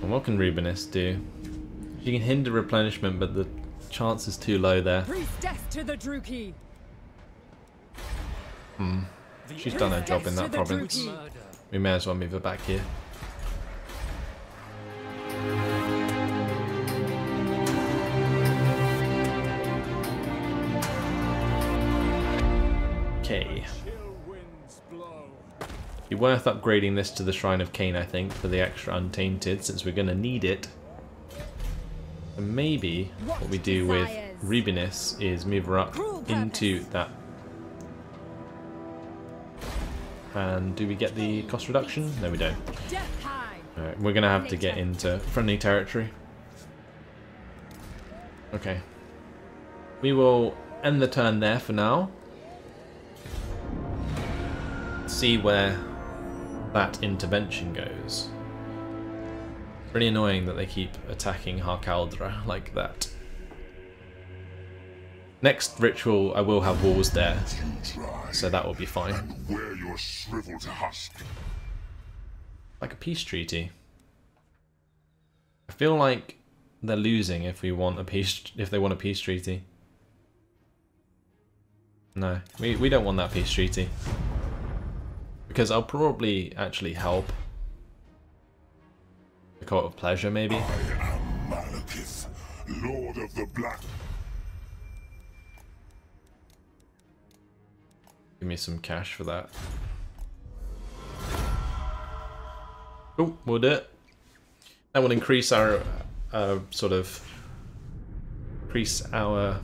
And what can Rubinus do? She can hinder replenishment, but the chance is too low there. Death to the Druki. She's done her job in that province. We may as well move her back here. Okay. Be worth upgrading this to the Shrine of Cain, I think, for the extra Untainted, since we're going to need it. And maybe what we do with Rubinus is move her up into that. And do we get the cost reduction? No, we don't. Alright, we're going to have to get into friendly territory. Okay. We will end the turn there for now. See where that intervention goes. Really annoying that they keep attacking Harkaldra like that. Next ritual, I will have walls there, so that will be fine. Wear your shriveled husk. Like a peace treaty. I feel like they're losing if we want a peace. If they want a peace treaty. No, we don't want that peace treaty. Because I'll probably actually help. The Court of Pleasure, maybe? I am Malekith, Lord of the Black. Give me some cash for that. Oh, we'll do it. That will increase our increase our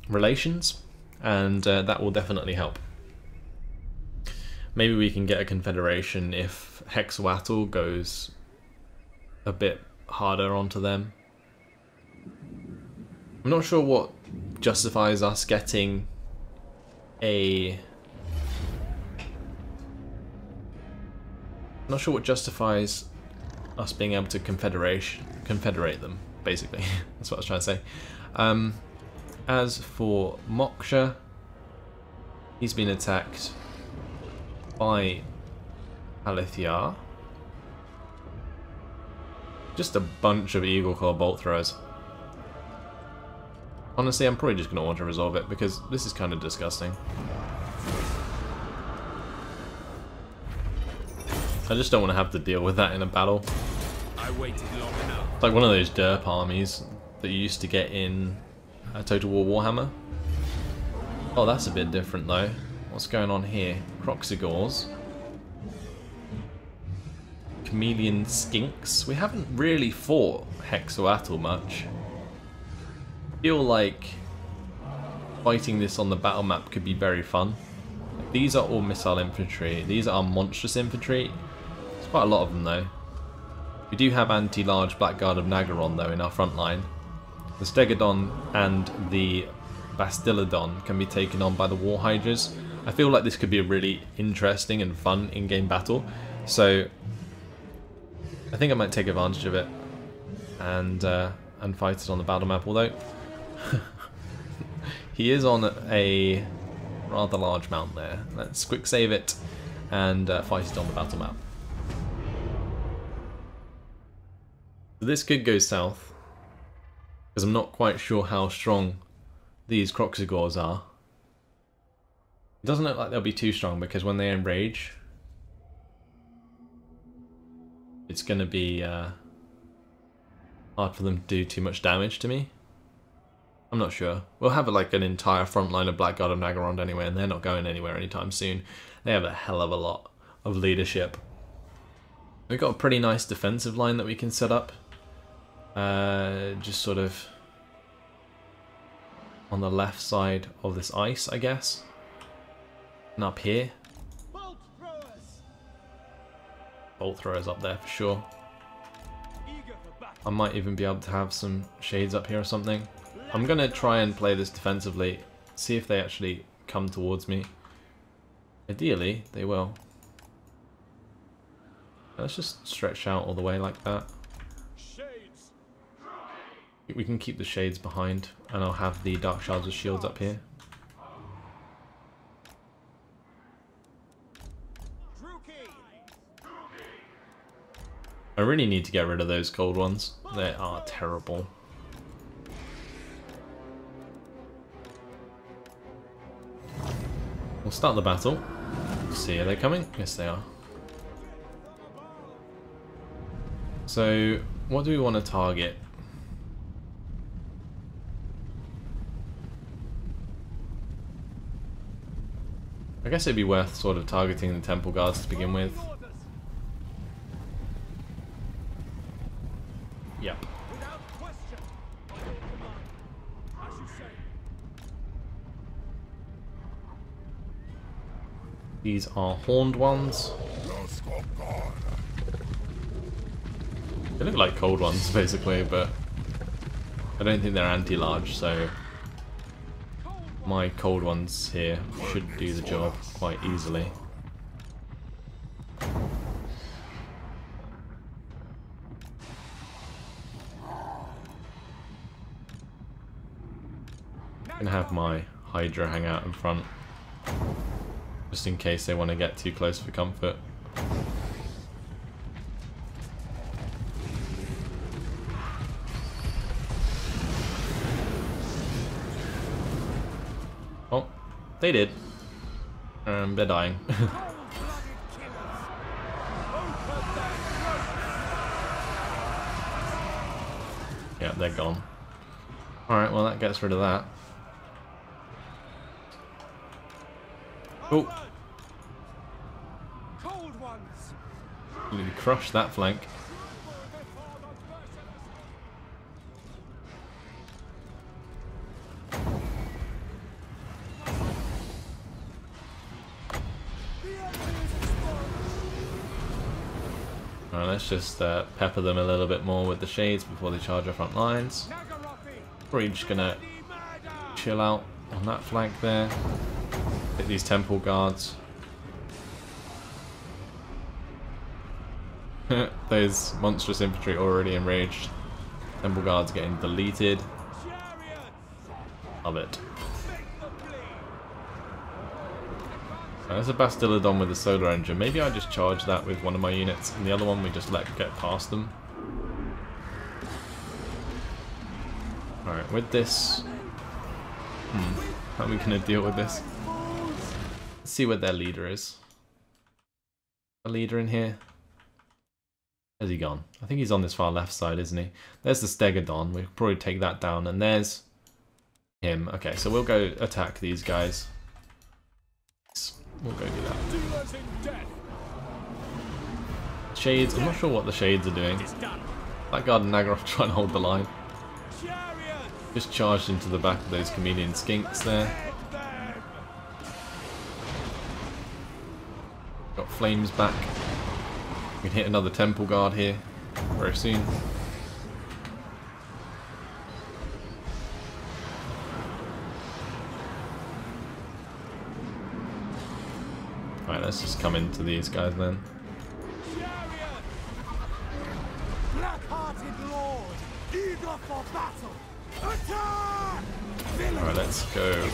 relations, and that will definitely help. Maybe we can get a confederation if Hexoatl goes a bit harder onto them. I'm not sure what justifies us getting a... I'm not sure what justifies us being able to confederate them, basically. That's what I was trying to say. As for Moksha, he's been attacked by Alithia. Just a bunch of Eagle Claw bolt throwers. Honestly, I'm probably just going to want to resolve it because this is kind of disgusting. I just don't want to have to deal with that in a battle. I waited long enough. It's like one of those derp armies that you used to get in Total War Warhammer. Oh, that's a bit different though. What's going on here? Croxigors. Chameleon Skinks. We haven't really fought Hexoatl much. I feel like fighting this on the battle map could be very fun. These are all missile infantry. These are monstrous infantry. There's quite a lot of them though. We do have anti-large Blackguard of Nagaron though in our front line. The Stegodon and the Bastillodon can be taken on by the War Hydras. I feel like this could be a really interesting and fun in-game battle, so I think I might take advantage of it and fight it on the battle map. Although he is on a rather large mount there. Let's quick save it and fight it on the battle map. So this could go south because I'm not quite sure how strong these Croxigors are. It doesn't look like they'll be too strong because when they enrage, it's going to be hard for them to do too much damage to me. I'm not sure. We'll have like an entire front line of Blackguard of Nagaron anyway, and they're not going anywhere anytime soon. They have a hell of a lot of leadership. We've got a pretty nice defensive line that we can set up. Just sort of on the left side of this ice, I guess. And up here. Bolt throwers up there for sure. I might even be able to have some shades up here or something. I'm going to try and play this defensively, see if they actually come towards me. Ideally, they will. Let's just stretch out all the way like that. We can keep the shades behind, and I'll have the Dark Shards of Shields up here. I really need to get rid of those cold ones. They are terrible. We'll start the battle. See, are they coming? Yes, they are. So, what do we want to target? I guess it'd be worth sort of targeting the temple guards to begin with. Yep. These are horned ones. They look like cold ones, basically, but I don't think they're anti-large, so my cold ones here should do the job quite easily. I'm gonna have my Hydra hang out in front, just in case they want to get too close for comfort. Oh, they did. They're dying. Yeah, they're gone. Alright, well that gets rid of that. Oh! Really crushed that flank. Alright, let's just pepper them a little bit more with the shades before they charge our front lines. Probably just gonna chill out on that flank there. Hit these temple guards. Those monstrous infantry already enraged. Temple guards getting deleted. Love it. There's a Bastillodon with a solar engine. Maybe I just charge that with one of my units, and the other one we just let get past them. Alright, with this... how are we going to deal with this? Let's see what their leader is. A leader in here? Where's he gone? I think he's on this far left side, isn't he? There's the Stegodon. We'll probably take that down, and there's him. Okay, so we'll go attack these guys. We'll go do that. Shades, I'm not sure what the shades are doing. Blackguard and Nagaroth trying to hold the line. Just charged into the back of those chameleon skinks there. Got flames back. We can hit another temple guard here very soon. Alright, let's just come into these guys then. Alright, let's go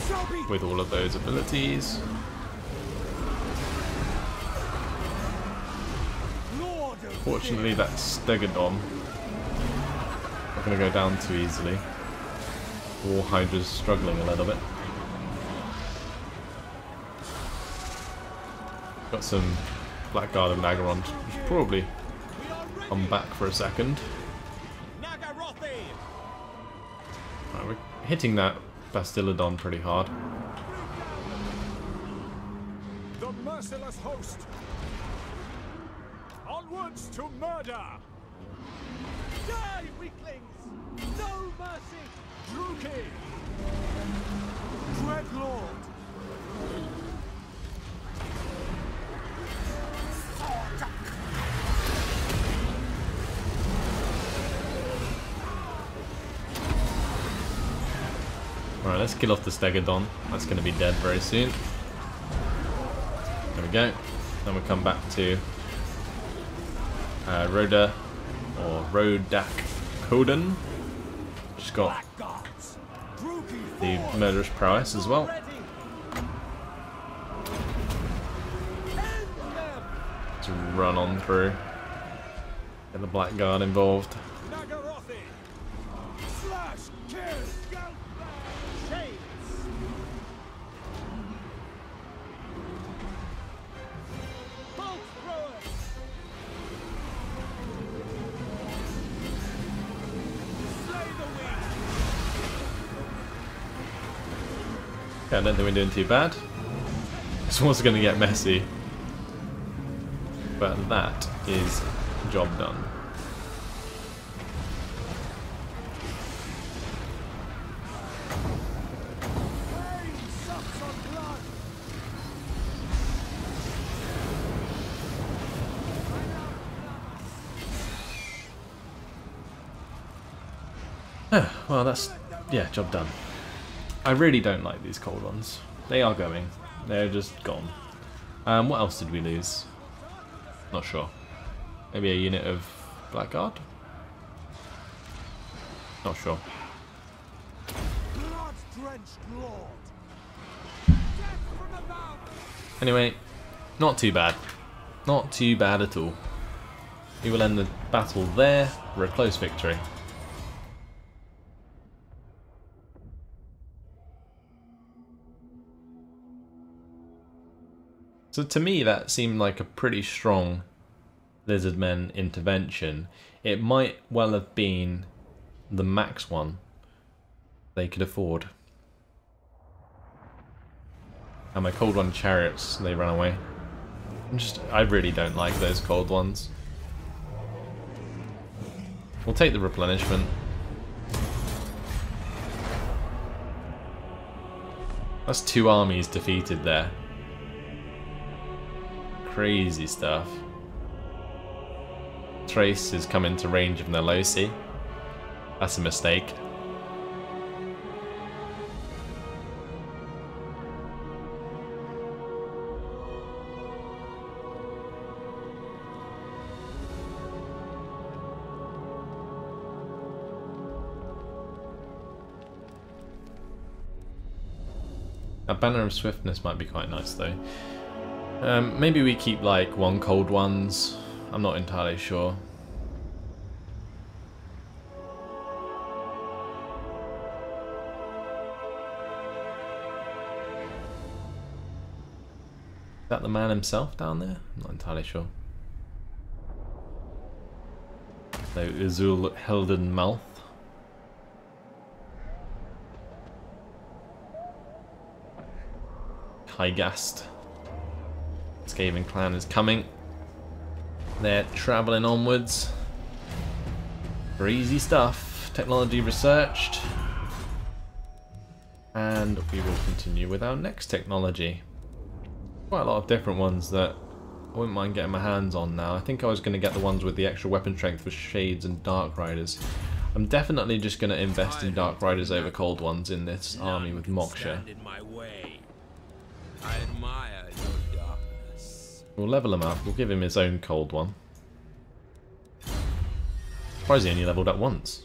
with all of those abilities. Fortunately, that Stegodon not going to go down too easily. War Hydra's struggling a little bit. Got some Blackguard and Nagaroth, which should probably come back for a second. Right, we're hitting that Bastillodon pretty hard. The merciless host. Onwards to murder! Die, weaklings! No mercy! Druki! Dreadlord! Alright, let's kill off the Stegodon. That's going to be dead very soon. There we go. Then we'll come back to Roda, or Rodak Kodan. Just got the murderous prowess as well. To run on through. Get the Blackguard involved. Nagarothi! Slash! Kill! Shades! Bolt throwers! Slay the wheat! Yeah, I don't think we're doing too bad. This one's going to get messy. But that is job done. Well, that's, yeah, job done. I really don't like these cold ones. They are going. They're just gone. What else did we lose? Not sure. Maybe a unit of Blackguard? Not sure. Anyway, not too bad. Not too bad at all. We will end the battle there for a close victory. So to me that seemed like a pretty strong Lizardmen intervention. It might well have been the max one they could afford. And my cold one chariots, they ran away. I really don't like those cold ones. We'll take the replenishment. That's 2 armies defeated there. Crazy stuff. Trace has come into range of Nelosi. That's a mistake. A banner of swiftness might be quite nice though. Maybe we keep like 1 cold ones. I'm not entirely sure. Is that the man himself down there? I'm not entirely sure. So Uzul Heldenmouth. Hygast. Skaven clan is coming. They're travelling onwards. Crazy stuff. Technology researched. And we will continue with our next technology. Quite a lot of different ones that I wouldn't mind getting my hands on now. I think I was going to get the ones with the extra weapon strength for Shades and Dark Riders. I'm definitely just going to invest in Dark Riders over Cold Ones in this army with Moksha. I admire your darkness. We'll level him up. We'll give him his own cold one. Surprised he only leveled up once.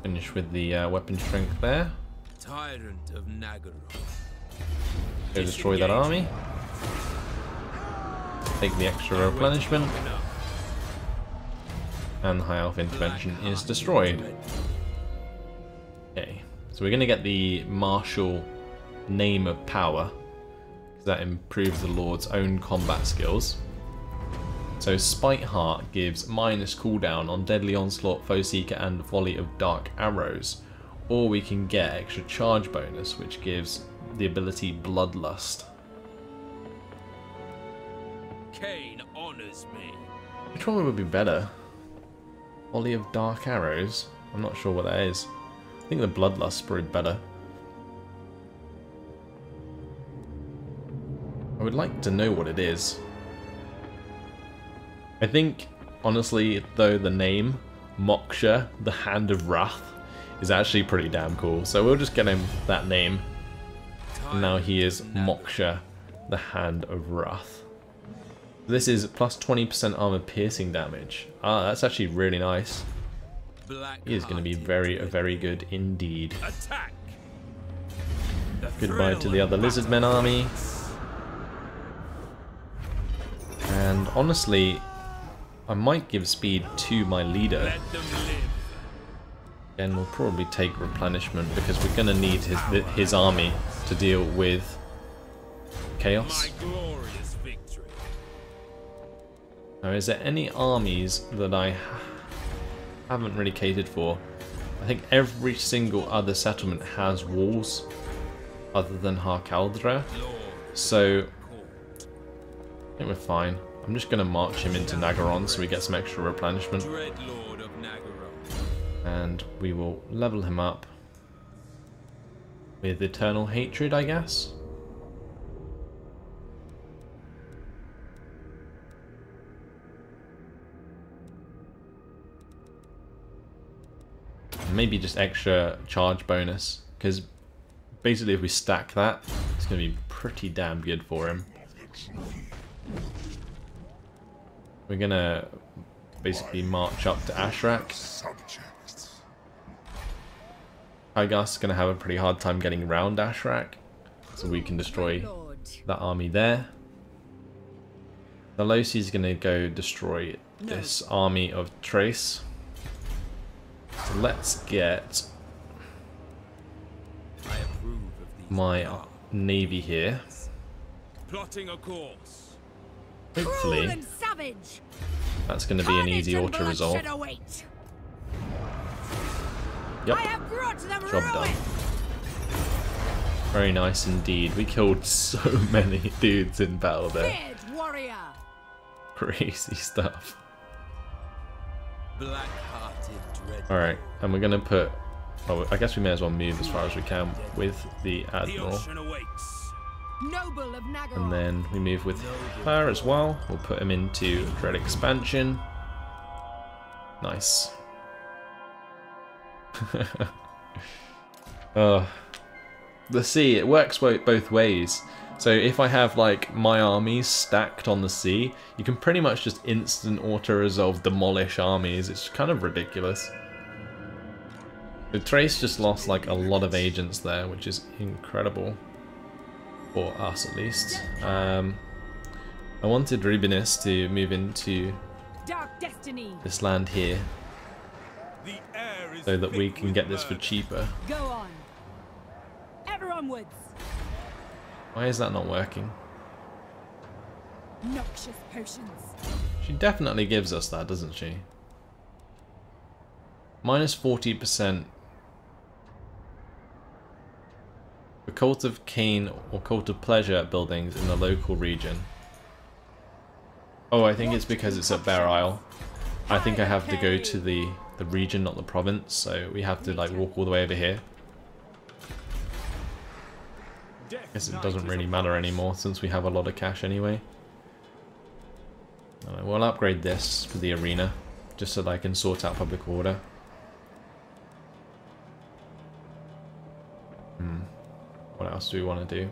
Finish with the weapon strength there. Tyrant of Nagaroth. Go destroy that army. Take the extra replenishment. And the High Elf intervention is destroyed. Okay, so we're going to get the Martial Name of Power, because that improves the Lord's own combat skills. So Spite Heart gives minus cooldown on Deadly Onslaught, Foe Seeker and Volley of Dark Arrows. Or we can get extra charge bonus, which gives the ability Bloodlust. Cain honors me. Which one would be better? Volley of Dark Arrows? I'm not sure what that is. I think the Bloodlust is probably better. I would like to know what it is. I think, honestly, though, the name Moksha, the Hand of Wrath, is actually pretty damn cool. So we'll just get him that name. And now he is Moksha, the Hand of Wrath. This is plus 20% armor piercing damage. Ah, that's actually really nice. He is going to be very good indeed. Attack. Goodbye to the other Lizardmen army. And honestly, I might give speed to my leader. Let them live. And we'll probably take replenishment because we're going to need his army to deal with chaos. My glorious victory. Now, is there any armies that I haven't really catered for? I think every single other settlement has walls other than Harkaldra. So I think we're fine. I'm just going to march him into Nagaron so we get some extra replenishment. Dread Lord of Nagaron. And we will level him up with Eternal Hatred, I guess. Maybe just extra charge bonus, because basically if we stack that, it's going to be pretty damn good for him. We're going to basically march up to Ashrak. Hygas is going to have a pretty hard time getting around Ashrak, so we can destroy that army there. Nalosi is going to go destroy this army of Trace. So let's get I approve of these my dark navy here. plotting a course. Hopefully Cruel and savage. that's going to be an easy Carnage and auto-resolve. bloodshed await. Yep, I have brought them job ruin. done. Very nice indeed. We killed so many dudes in battle there. Beard warrior. Crazy stuff. Black-hearted dread. Alright, and we're going to put... Oh, I guess we may as well move as far as we can with the The Admiral. ocean awaits. Noble of Nagaron. And then we move with her as well. We'll put him into Dread Expansion. Nice. The sea, it works both ways. So if I have like my armies stacked on the sea, you can pretty much just instant auto-resolve demolish armies. It's kind of ridiculous. The Trace just lost like a lot of agents there, which is incredible. For us at least. I wanted Rubinis to move into Dark destiny. this land here The air is so that we thick can with get this for murder. cheaper. Go on. Ever onwards. Why is that not working? Noxious potions. She definitely gives us that, doesn't she? Minus 40%. The Cult of Cain or Cult of Pleasure buildings in the local region. Oh, I think it's because it's at Bear Isle. I think I have to go to the region, not the province, so we have to like walk all the way over here. I guess it doesn't really matter anymore since we have a lot of cash anyway. We'll upgrade this for the arena, just so that I can sort out public order. What else do we want to do?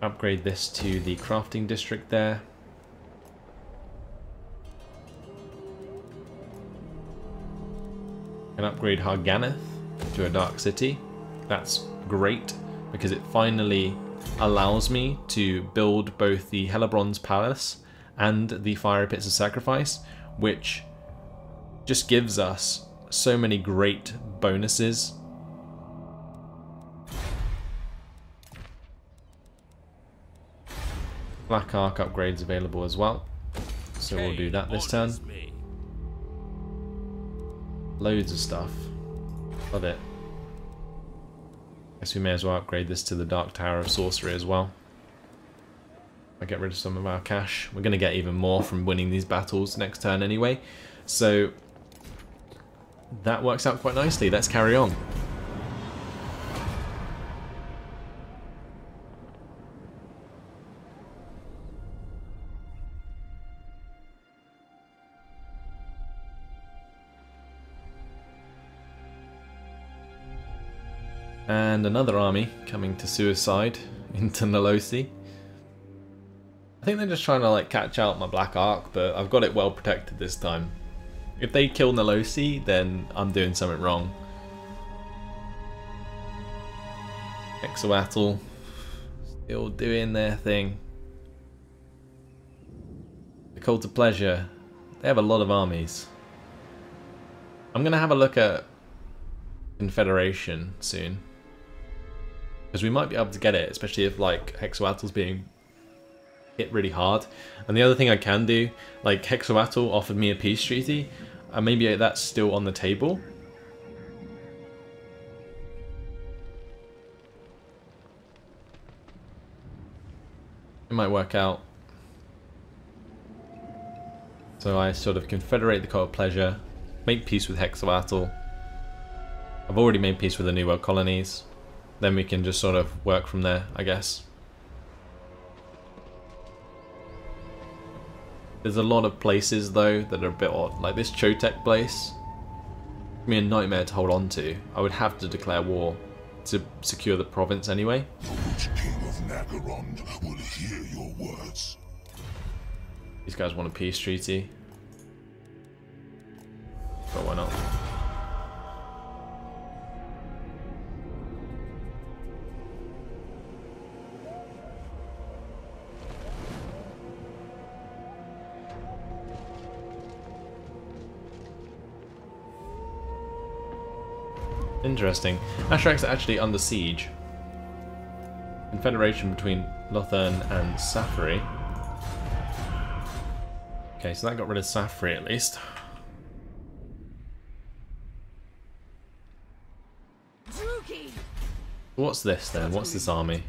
Upgrade this to the crafting district there. And upgrade Harganeth to a dark city. That's great because it finally allows me to build both the Hellebron's Palace and the Fiery Pits of Sacrifice, which just gives us so many great bonuses. Black Arc upgrades available as well, so we'll do that this turn. Loads of stuff. Love it. Guess we may as well upgrade this to the Dark Tower of Sorcery as well. I'll get rid of some of our cash. We're going to get even more from winning these battles next turn anyway. So that works out quite nicely. Let's carry on. And another army coming to suicide into Nalosi. I think they're just trying to like catch out my Black Arc, but I've got it well protected this time. If they kill Nalosi, then I'm doing something wrong. Hexoatl. Still doing their thing. The Cult of Pleasure. They have a lot of armies. I'm going to have a look at Confederation soon. Because we might be able to get it, especially if like Hexoatl's being hit really hard. And the other thing I can do, like Hexoatl offered me a peace treaty, and maybe that's still on the table. It might work out. So I sort of confederate the Cult of Pleasure, make peace with Hexoatl. I've already made peace with the New World colonies. Then we can just sort of work from there, I guess. There's a lot of places though that are a bit odd. Like this Chotek place, it'd be a nightmare to hold on to. I would have to declare war to secure the province anyway. Which king of Nagarond will hear your words? These guys want a peace treaty. But why not? Interesting. Ashrak's actually under siege. Confederation between Lothern and Safari. Okay, so that got rid of Safari at least. What's this then? What's this army?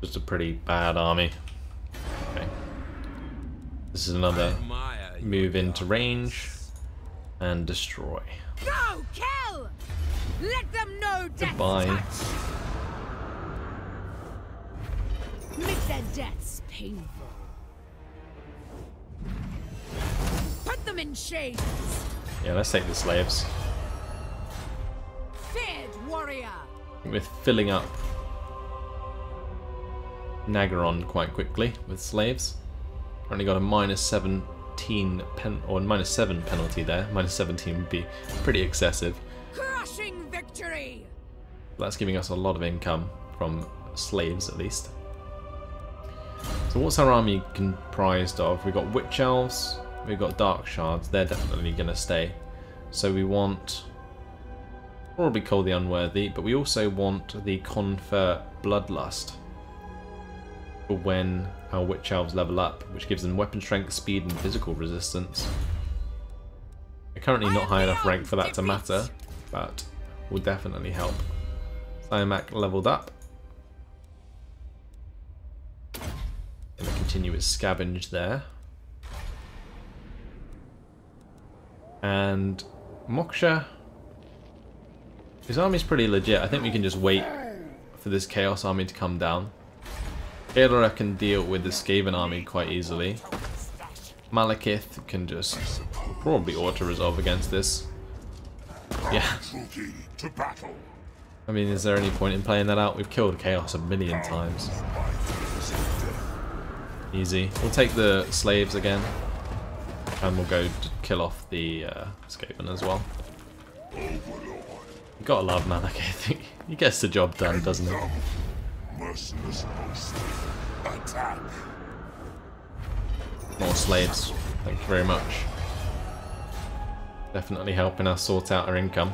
Just a pretty bad army. Okay. This is another move into range and destroy. Go, kill! Let them know death's Goodbye. touch. Make their deaths painful. Put them in chains. Yeah, let's take the slaves. Feared warrior. We're filling up Nagaron quite quickly with slaves. Currently got a -17 or -7 penalty there. -17 would be pretty excessive. Crushing victory. That's giving us a lot of income from slaves at least. So what's our army comprised of? We've got Witch Elves, we've got Dark Shards, they're definitely going to stay. So we want, probably call the Unworthy, but we also want the Confer Bloodlust for when our Witch Elves level up, which gives them weapon strength, speed and physical resistance. They're currently not high enough rank for that to matter, but will definitely help. Siamak leveled up. Gonna continue its scavenge there. And Moksha, his army's pretty legit. I think we can just wait for this Chaos army to come down. Aelora can deal with the Skaven army quite easily. Malekith can just probably auto-resolve against this. Yeah. To battle. I mean, is there any point in playing that out? We've killed Chaos a million times. Easy. We'll take the slaves again. And we'll go to kill off the Skaven as well. You gotta love Malekith. He gets the job done, doesn't he? Merciless host. Attack. More slaves. Thank you very much. Definitely helping us sort out our income.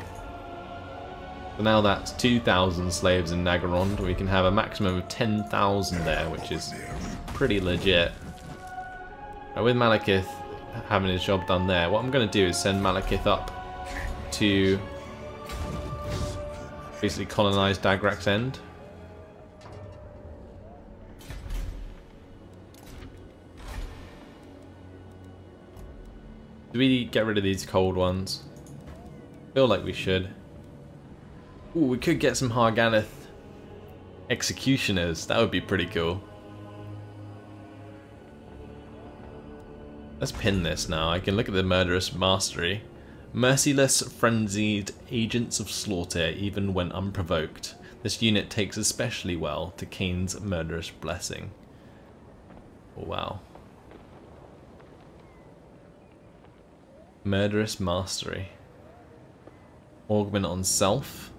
So now that's 2,000 slaves in Nagarond. We can have a maximum of 10,000 there, which is pretty legit. Now with Malekith having his job done there, what I'm going to do is send Malekith up to basically colonize Dagrak's End. Do we get rid of these cold ones? Feel like we should. Ooh, we could get some Harganeth executioners. That would be pretty cool. Let's pin this now. I can look at the murderous mastery. Merciless, frenzied agents of slaughter, even when unprovoked. This unit takes especially well to Kane's murderous blessing. Oh, wow. Murderous mastery. Augment on self.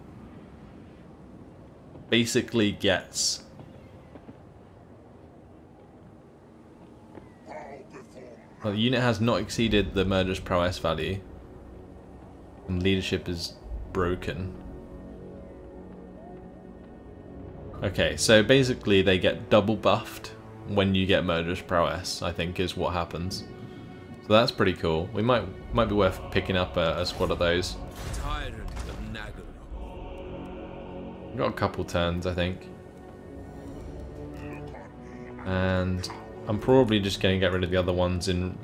Basically gets Well, the unit has not exceeded the murderous prowess value. And leadership is broken. Okay, so basically they get double buffed when you get murderous prowess, I think is what happens. So that's pretty cool. We might be worth picking up a squad of those. Tyrant of Nagel. We've got a couple turns, I think. And I'm probably just going to get rid of the other ones in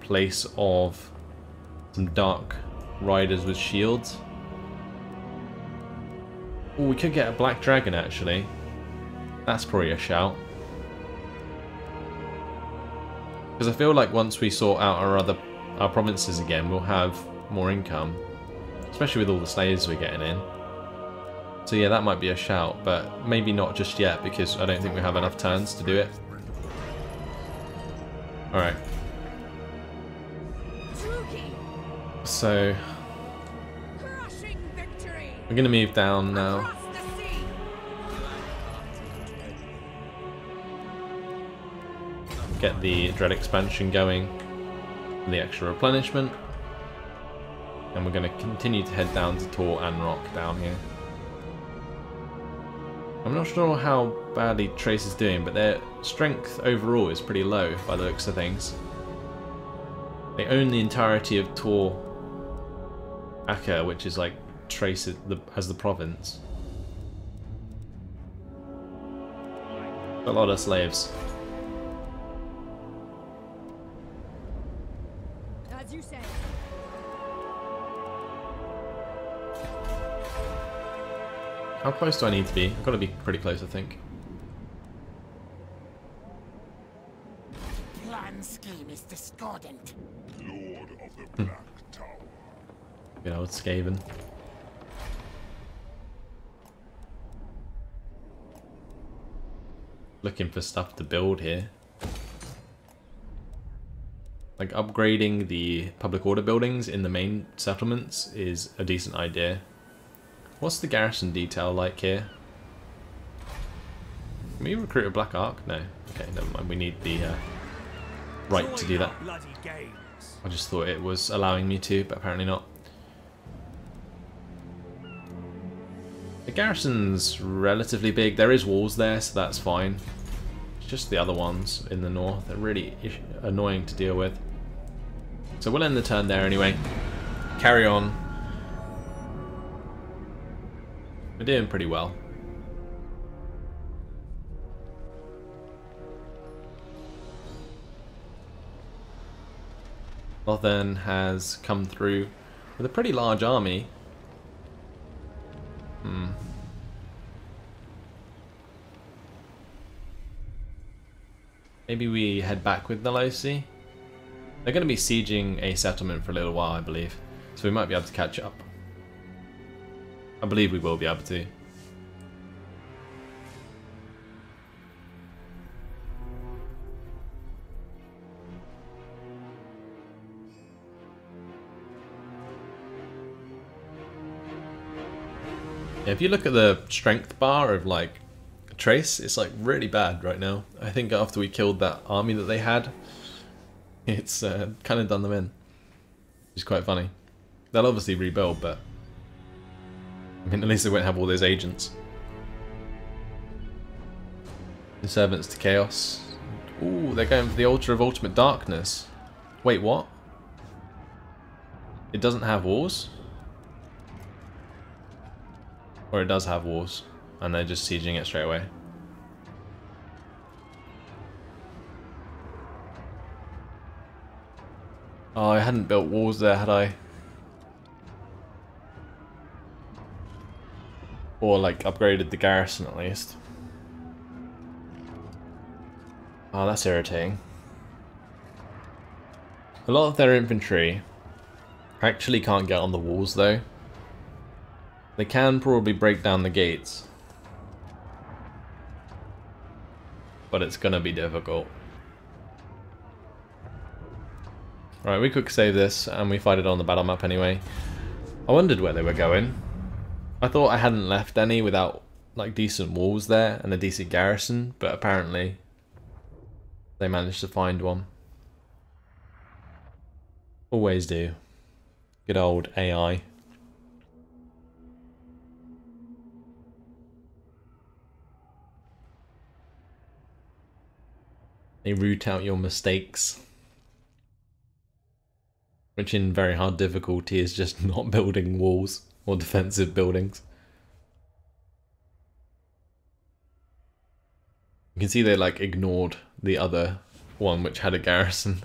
place of some Dark Riders with shields. Oh, we could get a Black Dragon actually. That's probably a shout. Because I feel like once we sort out our provinces again, we'll have more income. Especially with all the slaves we're getting in. So yeah, that might be a shout, but maybe not just yet because I don't think we have enough turns to do it. Alright. So we're going to move down now. Get the Dread expansion going, the extra replenishment, and we're going to continue to head down to Tor and Rock down here. I'm not sure how badly Trace is doing, but their strength overall is pretty low by the looks of things. They own the entirety of Tor Akka, which is like Trace as the province. A lot of slaves. As you say. How close do I need to be? I've got to be pretty close, I think. Plan scheme is discordant. Lord of the Black Tower. Good old Skaven. Looking for stuff to build here. Like upgrading the public order buildings in the main settlements is a decent idea. What's the garrison detail like here? Can we recruit a Black Ark? No. Okay, never mind. We need the right to do that. I just thought it was allowing me to, but apparently not. The garrison's relatively big. There is walls there, so that's fine. It's just the other ones in the north. They're really annoying to deal with. So we'll end the turn there anyway. Carry on. We're doing pretty well. Lothern has come through with a pretty large army. Maybe we head back with Nolosi. They're going to be sieging a settlement for a little while, I believe. So we might be able to catch up. I believe we will be able to. Yeah, if you look at the strength bar of like Trace, it's like really bad right now. I think after we killed that army that they had, it's kind of done them in. Which is quite funny. They'll obviously rebuild, but I mean, at least they won't have all those agents. The servants to chaos. Ooh, they're going for the altar of ultimate darkness. Wait, what? It doesn't have walls? Or it does have walls, and they're just sieging it straight away. Oh, I hadn't built walls there, had I? Or like upgraded the garrison at least. Oh, that's irritating. A lot of their infantry actually can't get on the walls though. They can probably break down the gates, but it's gonna be difficult. Right, we quick save this and we fight it on the battle map anyway. I wondered where they were going. I thought I hadn't left any without like decent walls there and a decent garrison, but apparently they managed to find one. Always do. Good old AI. They root out your mistakes. Which in very hard difficulty is just not building walls or defensive buildings. You can see they like ignored the other one which had a garrison.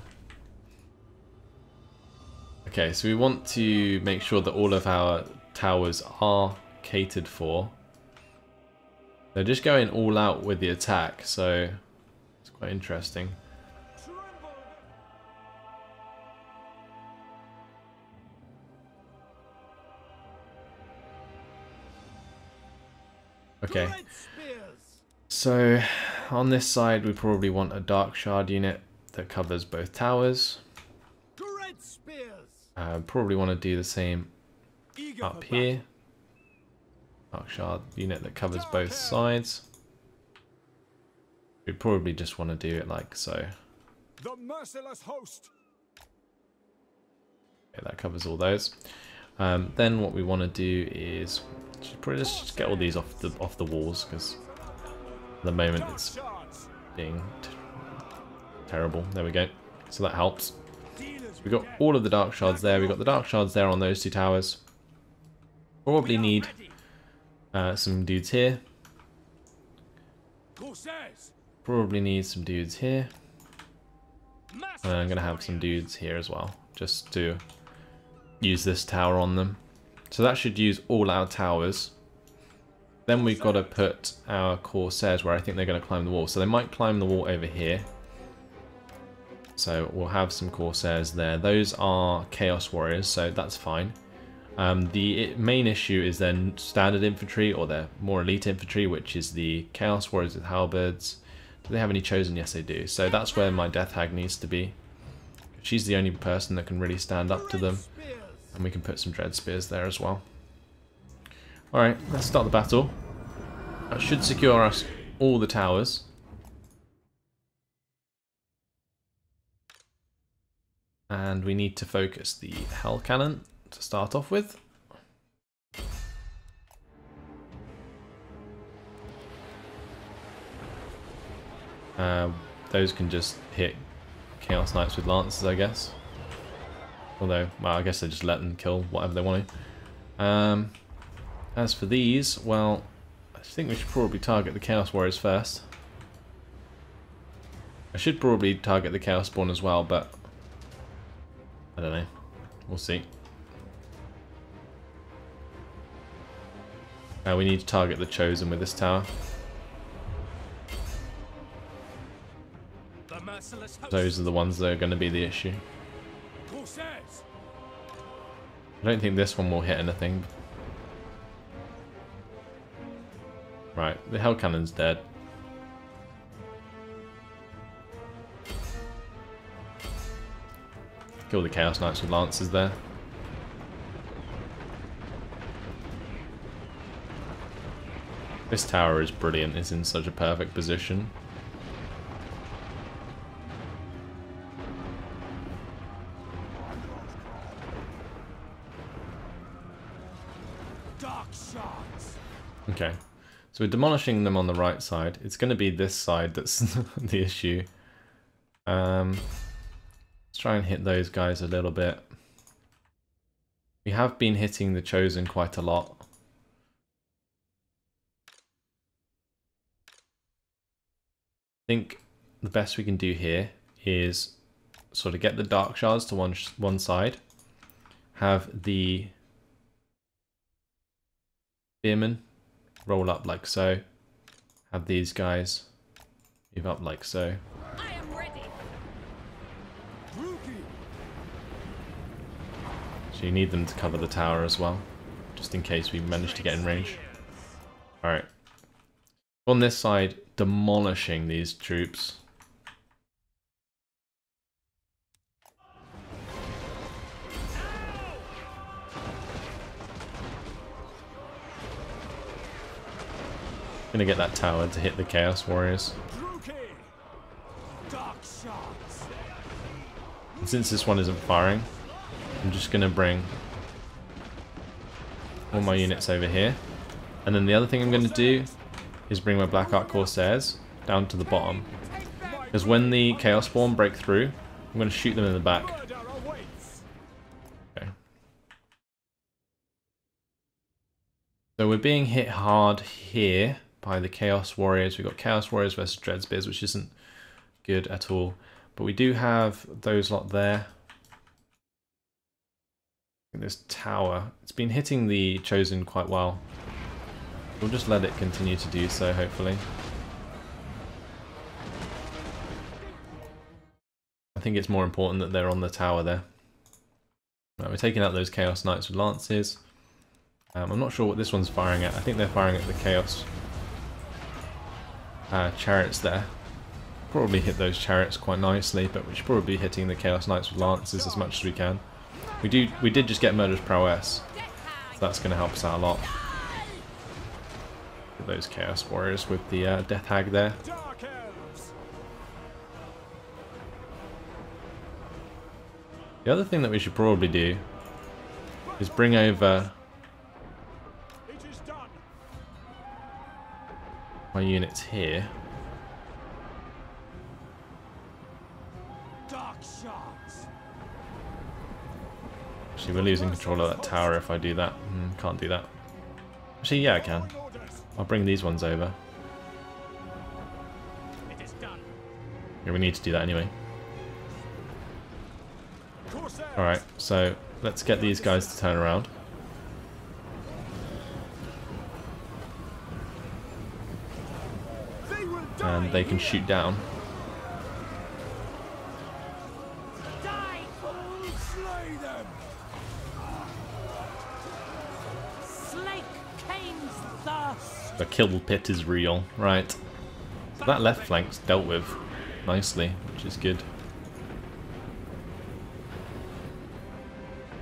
Okay, so we want to make sure that all of our towers are catered for. They're just going all out with the attack, so it's quite interesting. Okay, so on this side we probably want a Dark Shard unit that covers both towers. Probably want to do the same up here. Dark Shard unit that covers both sides. We'd probably just want to do it like so. The merciless host. Okay, that covers all those. Then what we want to do is probably just get all these off the walls, because at the moment it's being terrible. There we go. So that helps. We've got all of the Dark Shards there. We've got the Dark Shards there on those two towers. Probably need some dudes here. Probably need some dudes here. And I'm going to have some dudes here as well, just to use this tower on them. So that should use all our towers. Then we've got to put our Corsairs where I think they're going to climb the wall. So they might climb the wall over here. So we'll have some Corsairs there. Those are Chaos Warriors, so that's fine. The main issue is then standard infantry, or their more elite infantry, which is the Chaos Warriors with halberds. Do they have any chosen? Yes, they do. So that's where my Death Hag needs to be. She's the only person that can really stand up to them. And we can put some Dread Spears there as well. Alright, let's start the battle. That should secure us all the towers. And we need to focus the Hell Cannon to start off with. Those can just hit Chaos Knights with Lances, I guess. Although, well, I guess they just let them kill whatever they want to. As for these, well, I think we should probably target the Chaos Warriors first. I should probably target the Chaos Spawn as well, but I don't know. We'll see. We need to target the Chosen with this tower. Those are the ones that are going to be the issue. I don't think this one will hit anything. Right, the Hell Cannon's dead. Kill the Chaos Knights with Lances there. This tower is brilliant, it's in such a perfect position. Okay, so we're demolishing them on the right side. It's going to be this side that's the issue. Let's try and hit those guys a little bit. We have been hitting the Chosen quite a lot. I think the best we can do here is sort of get the Dark Shards to one side, have the Spearmen roll up like so, have these guys move up like so. I am ready. So you need them to cover the tower as well, just in case we manage to get in range. Alright. On this side, demolishing these troops. Gonna get that tower to hit the Chaos Warriors. And since this one isn't firing, I'm just going to bring all my units over here. And then the other thing I'm going to do is bring my Black Ark Corsairs down to the bottom. Because when the Chaos Spawn break through, I'm going to shoot them in the back. Okay. So we're being hit hard here by the Chaos Warriors. We've got Chaos Warriors versus Dreadspears, which isn't good at all. But we do have those lot there. This tower, it's been hitting the Chosen quite well. We'll just let it continue to do so, hopefully. I think it's more important that they're on the tower there. Right, we're taking out those Chaos Knights with Lances. I'm not sure what this one's firing at. I think they're firing at the Chaos Chariots there. Probably hit those Chariots quite nicely, but we should probably be hitting the Chaos Knights with Lances as much as we can. We did just get Murder's Prowess, so that's going to help us out a lot. Get those Chaos Warriors with the Death Hag there. Dark Elves. The other thing that we should probably do is bring over It is done. my units here. Dark shards. Actually, we're losing control of that tower if I do that. Can't do that. Actually, yeah, I can. I'll bring these ones over. It is done. Yeah, we need to do that anyway. Corsairs. Alright, so let's get these guys to turn around. They will die. And they can shoot down. Die, fools. Slay them. Slake Kane's thirst. The kill pit is real. Right. So that left flank's dealt with nicely, which is good.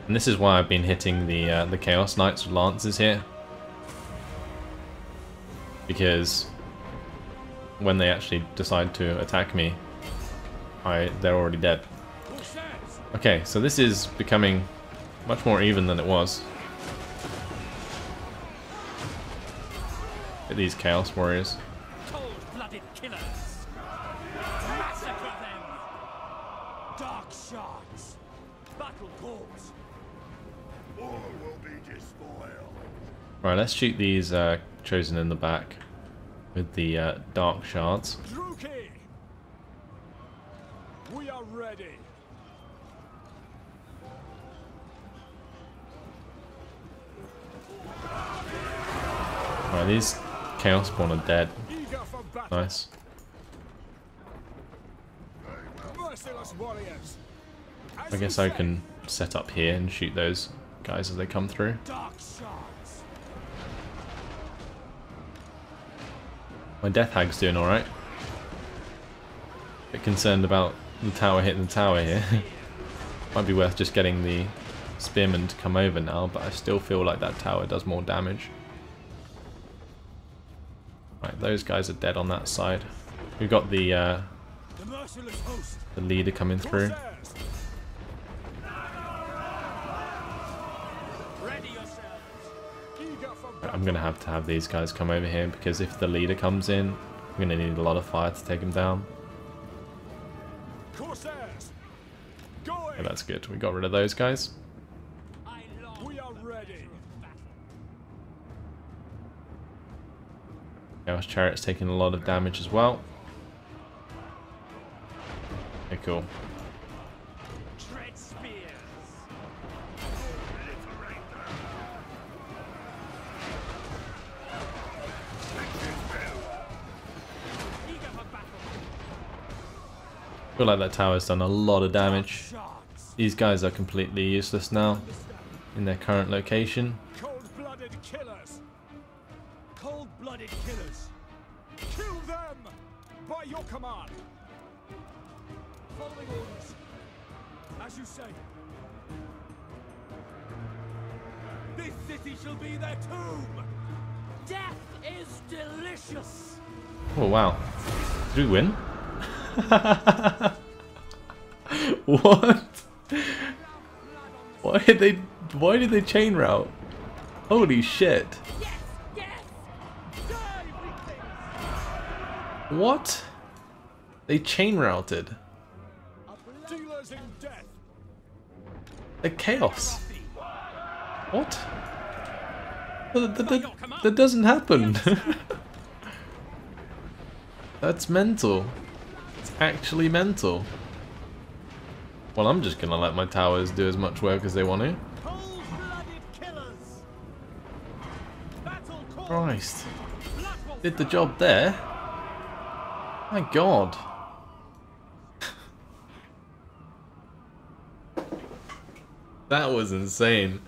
And this is why I've been hitting the Chaos Knights with Lances here. Because when they actually decide to attack me, they're already dead. Okay, so this is becoming much more even than it was. At these Chaos Warriors. Cold-blooded killers. Massacre them. Dark shards. Battle corpse. All will be despoiled. Right, let's shoot these Chosen in the back with the Dark Shards. Druki. We are ready. Right, these Chaos Spawn are dead. Eager for battle. Nice. Merciless warriors. I guess I can set up here and shoot those guys as they come through. Dark shards. My Death Hag's doing alright. Bit concerned about the tower hitting the tower here. Might be worth just getting the Spearmen to come over now, but I still feel like that tower does more damage. Right, those guys are dead on that side. We've got the merciless host. leader coming through. Corsairs. Ready yourselves. Eager for battle. I'm going to have these guys come over here, because if the leader comes in, I'm going to need a lot of fire to take him down. Corsairs. Going. Okay, that's good. We got rid of those guys. We are ready. Chaos Chariot's taking a lot of damage as well. Okay, cool. Tread spears. Eager for battle. I feel like that tower's done a lot of damage. Shards. These guys are completely useless now in their current location. Cold-blooded killers. Cold-blooded killers. Kill them by your command. Following orders. As you say. This city shall be their tomb. Death is delicious. Oh wow. Did we win? What? Why did they chain route? Holy shit. Yes, yes! Die, weaklings! What? They chain routed. Dealers in death. They're chaos. What? That doesn't happen. That's mental. It's actually mental. Well, I'm just gonna let my towers do as much work as they want to. Cold-blooded killers! Battle call! Christ. Blood will Did the job there. My god. That was insane.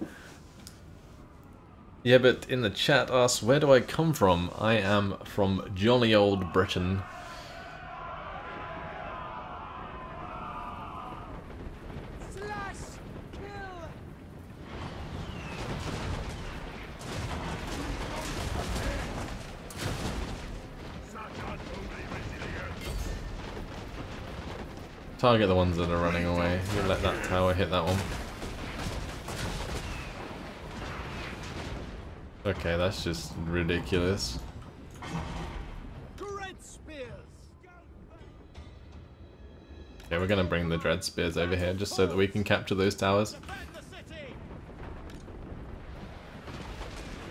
Yeah, but in the chat asks, where do I come from? I am from jolly old Britain. slash! Kill! Target the ones that are running away. You let that tower hit that one. Okay, that's just ridiculous. Dread spears! Okay, we're gonna bring the Dread Spears over here just so that we can capture those towers. Defend the city!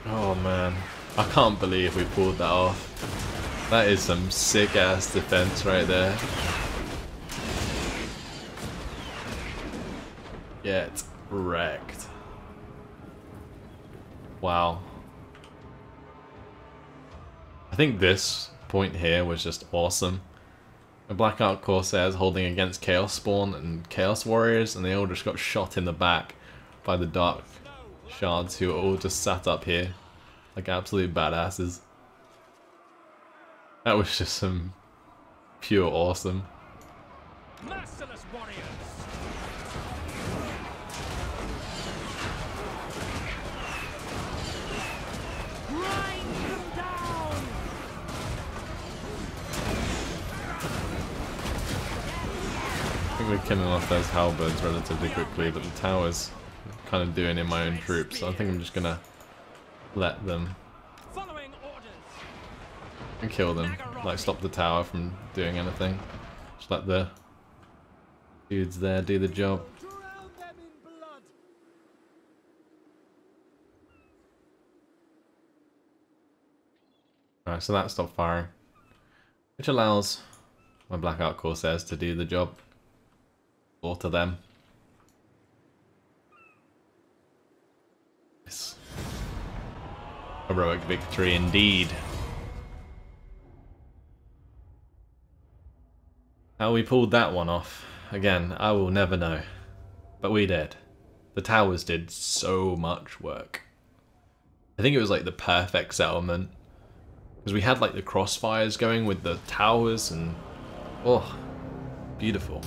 Oh man, I can't believe we pulled that off. That is some sick ass defense right there. Get wrecked. Wow. I think this point here was just awesome. The Blackout Corsairs holding against Chaos Spawn and Chaos Warriors, and they all just got shot in the back by the Dark Shards, who are all just sat up here like absolute badasses. That was just some pure awesome. Merciless warriors! Grind them down! I think we're killing off those halberds relatively quickly, but the towers are kind of doing in my own troops, so I think I'm just gonna let them Following orders! and kill them. Like, stop the tower from doing anything. Just let the dudes there do the job. Drown them in blood! Alright, so that stopped firing, which allows my Blackout Corsairs to do the job. Slaughter them. Yes. Heroic victory indeed. How we pulled that one off, again, I will never know. But we did. The towers did so much work. I think it was like the perfect settlement. Because we had like the crossfires going with the towers and... oh, beautiful.